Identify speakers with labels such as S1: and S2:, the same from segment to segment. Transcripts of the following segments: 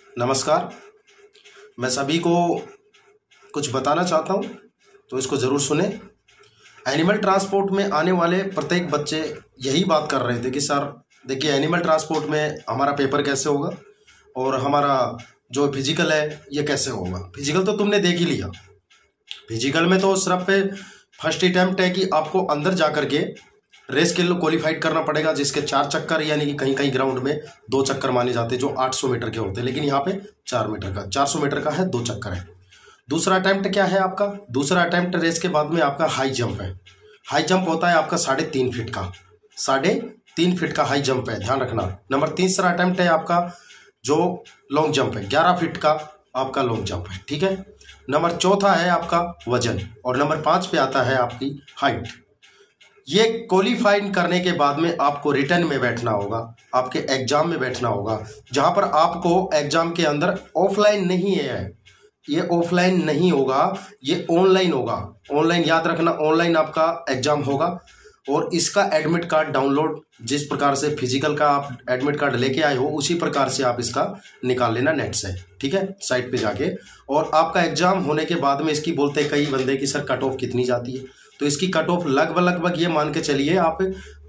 S1: नमस्कार। मैं सभी को कुछ बताना चाहता हूँ, तो इसको ज़रूर सुने। एनिमल ट्रांसपोर्ट में आने वाले प्रत्येक बच्चे यही बात कर रहे थे कि सर देखिए, एनिमल ट्रांसपोर्ट में हमारा पेपर कैसे होगा और हमारा जो फिजिकल है ये कैसे होगा। फिजिकल तो तुमने देख ही लिया। फिजिकल में तो सिर्फ पे फर्स्ट अटैम्प्ट है कि आपको अंदर जा कर के रेस के लिए क्वालिफाइड करना पड़ेगा, जिसके 4 चक्कर यानी कि कहीं कहीं ग्राउंड में 2 चक्कर माने जाते हैं जो 800 मीटर के होते हैं, लेकिन यहाँ पे 4 मीटर का 400 मीटर का है, 2 चक्कर है। दूसरा अटैम्प्ट क्या है आपका? दूसरा अटैम्प्ट रेस के बाद में आपका हाई जंप है। हाई जंप होता है आपका 3.5 फीट का, 3.5 फीट का हाई जंप है, ध्यान रखना। नंबर तीसरा अटैम्प्ट है आपका जो लॉन्ग जंप है, 11 फीट का आपका लॉन्ग जंप है, ठीक है। नंबर चौथा है आपका वजन, और नंबर 5 पे आता है आपकी हाइट। ये क्वालिफाइड करने के बाद में आपको रिटर्न में बैठना होगा, आपके एग्जाम में बैठना होगा, जहां पर आपको एग्जाम के अंदर ऑफलाइन नहीं है, ये ऑफलाइन नहीं होगा, ये ऑनलाइन होगा। ऑनलाइन याद रखना, ऑनलाइन आपका एग्जाम होगा। और इसका एडमिट कार्ड डाउनलोड जिस प्रकार से फिजिकल का आप एडमिट कार्ड लेके आए हो उसी प्रकार से आप इसका निकाल लेना नेट से, ठीक है, साइट पे जाके। और आपका एग्जाम होने के बाद में इसकी बोलते कई बंदे कि सर कट ऑफ कितनी जाती है, तो इसकी कट ऑफ लगभग ये मान के चलिए आप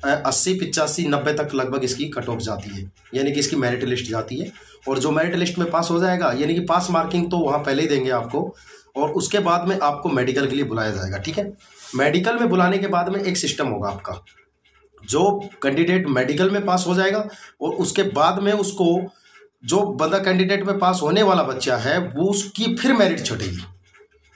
S1: 80, 85, 90 तक लगभग इसकी कट ऑफ जाती है, यानी कि इसकी मेरिट लिस्ट जाती है। और जो मेरिट लिस्ट में पास हो जाएगा, यानी कि पास मार्किंग तो वहाँ पहले ही देंगे आपको, और उसके बाद में आपको मेडिकल के लिए बुलाया जाएगा, ठीक है। मेडिकल में बुलाने के बाद में एक सिस्टम होगा आपका, जो कैंडिडेट मेडिकल में पास हो जाएगा और उसके बाद में उसको जो बंदा कैंडिडेट में पास होने वाला बच्चा है वो उसकी फिर मेरिट छटेगी।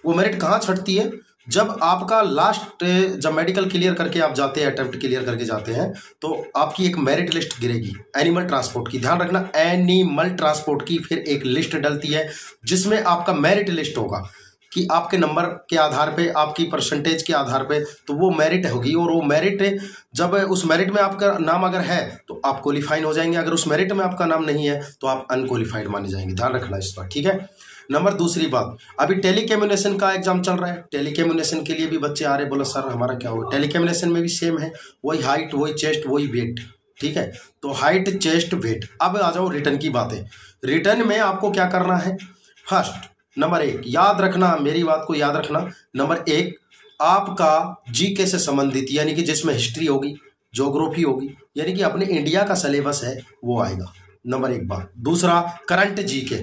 S1: वो मेरिट कहाँ छटती है? जब आपका लास्ट, जब मेडिकल क्लियर करके आप जाते हैं, अटेम्प्ट क्लियर करके जाते हैं, तो आपकी एक मेरिट लिस्ट गिरेगी एनिमल ट्रांसपोर्ट की। ध्यान रखना, एनिमल ट्रांसपोर्ट की फिर एक लिस्ट डलती है जिसमें आपका मेरिट लिस्ट होगा कि आपके नंबर के आधार पे, आपकी परसेंटेज के आधार पे, तो वो मेरिट होगी। और वो मेरिट, जब उस मेरिट में आपका नाम अगर है तो आप क्वालिफाइड हो जाएंगे, अगर उस मेरिट में आपका नाम नहीं है तो आप अनक्वालिफाइड माने जाएंगे। ध्यान रखना इस पर, ठीक है। नंबर दूसरी बात, अभी टेलीकम्युनिकेशन का एग्जाम चल रहा है। टेलीकम्युनिकेशन के लिए भी बच्चे आ रहे, बोलो सर हमारा क्या होगा। टेलीकम्युनिकेशन में भी सेम है, वही हाइट, वही चेस्ट, वही वेट, ठीक है। तो हाइट, चेस्ट, वेट। अब आ जाओ रिटर्न की बातें। रिटर्न में आपको क्या करना है? फर्स्ट नंबर 1 याद रखना, मेरी बात को याद रखना। नंबर 1 आपका जीके से संबंधित, यानी कि जिसमें हिस्ट्री होगी, ज्योग्राफी होगी, यानी कि अपने इंडिया का सिलेबस है वो आएगा, नंबर 1 बात। दूसरा करंट जीके,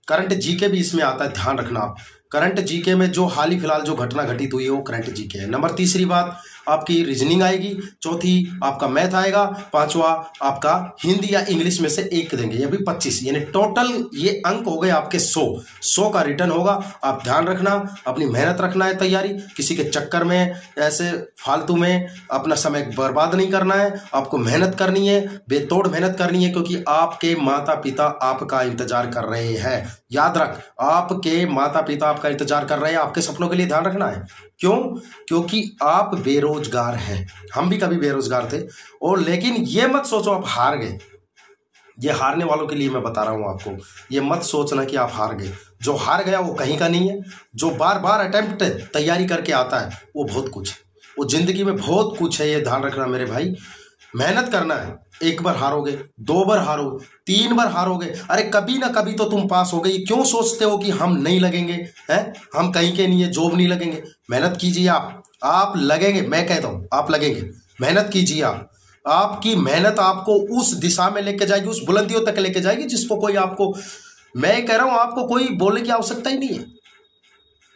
S1: करंट जीके भी इसमें आता है, ध्यान रखना आप। करंट जीके में जो हाल ही फिलहाल जो घटना घटित हुई है वो करंट जीके है। नंबर तीसरी बात आपकी रीजनिंग आएगी। चौथी आपका मैथ आएगा। 5वां आपका हिंदी या इंग्लिश में से 1 देंगे, ये भी 25, यानी टोटल ये अंक हो गए आपके 100 का रिटर्न होगा। आप ध्यान रखना, अपनी मेहनत रखना है, तैयारी किसी के चक्कर में ऐसे फालतू में अपना समय बर्बाद नहीं करना है। आपको मेहनत करनी है, बेतोड़ मेहनत करनी है, क्योंकि आपके माता पिता आपका इंतजार कर रहे हैं। याद रख, आपके माता पिता आपका इंतजार कर रहे हैं, आपके सपनों के लिए। ध्यान रखना है, क्यों? क्योंकि आप बेरोजगार हैं, हम भी कभी बेरोजगार थे। और लेकिन ये मत सोचो आप हार गए, ये हारने वालों के लिए मैं बता रहा हूं आपको। ये मत सोचना कि आप हार गए। जो हार गया वो कहीं का नहीं है, जो बार बार अटेम्प्ट तैयारी करके आता है वो बहुत कुछ है, वो जिंदगी में बहुत कुछ है। ये ध्यान रखना मेरे भाई, मेहनत करना है। 1 बार हारोगे, 2 बार हारोगे, 3 बार हारोगे, अरे कभी ना कभी तो तुम पास हो गए। क्यों सोचते हो कि हम नहीं लगेंगे, हैं? हम कहीं के नहीं है, जॉब नहीं लगेंगे। मेहनत कीजिए आप लगेंगे, मैं कहता हूं आप लगेंगे। मेहनत कीजिए आप, आपकी मेहनत आपको उस दिशा में लेके जाएगी, उस बुलंदियों तक लेके जाएगी जिसको कोई आपको, मैं कह रहा हूं आपको कोई बोलने की आवश्यकता ही नहीं है।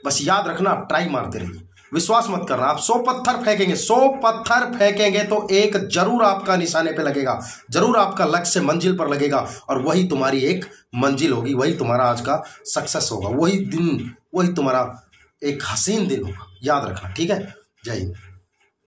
S1: बस याद रखना, आप ट्राई मारते रहिए, विश्वास मत करना। आप 100 पत्थर फेंकेंगे, 100 पत्थर फेंकेंगे तो एक जरूर आपका निशाने पे लगेगा, जरूर आपका लक्ष्य मंजिल पर लगेगा, और वही तुम्हारी एक मंजिल होगी, वही तुम्हारा आज का सक्सेस होगा, वही दिन, वही तुम्हारा एक हसीन दिन होगा। याद रखना, ठीक है। जय हिंद।